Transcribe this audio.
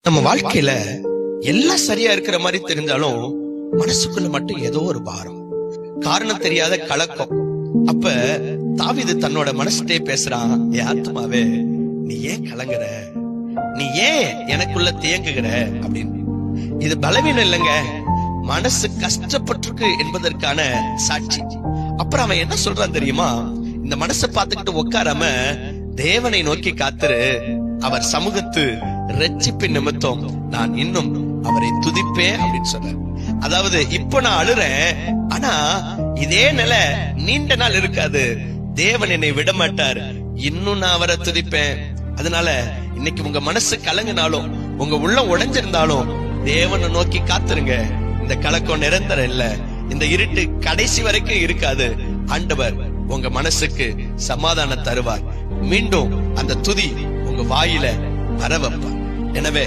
நம்ம வாழ்க்கையில எல்லாம் சரியா இருக்கிற மாதிரி தெரிஞ்சாலும் மனசுக்குள்ள மட்டும் ஏதோ ஒரு பாரம், காரணம் தெரியாத கலக்கம். அப்ப தாவீது தன்னோட மனசுட்டே பேசுறான், என் ஆத்மாவே நீ ஏன் கலங்குற, நீ ஏன் எனக்குள்ள தேங்குகிற அப்படின்னு. இது பலவீனம் இல்லைங்க, மனசு கஷ்டப்பட்டிருக்கு என்பதற்கான சாட்சி. அப்புறம் அவன் என்ன சொல்றான் தெரியுமா? இந்த மனசை பார்த்துக்கிட்டு உட்காராம தேவனை நோக்கி காத்துரு, அவர் சமூகத்து ரட்சிப்பின் நிமித்தம் நான் இன்னும் அவரை துதிப்பேன் அப்படின்னு சொல்ற. அதாவது இப்ப நான் அழுறேன், ஆனா இதே நிலை நீண்ட நாள் இருக்காது. தேவன் என்னை விட மாட்டார், இன்னும் நான் அவரை துதிப்பேன். அதனால இன்னைக்கு உங்க மனசு கலங்கினாலும், உங்க உள்ளம் உடைஞ்சிருந்தாலும் தேவனை நோக்கி காத்துருங்க. இந்த கலக்கம் நிரந்தரம் இல்ல, இந்த இருட்டு கடைசி வரைக்கும் இருக்காது. ஆண்டவர் உங்க மனசுக்கு சமாதானம் தருவார். மீண்டும் அந்த துதி உங்க வாயில வர வைப்பார். எனவே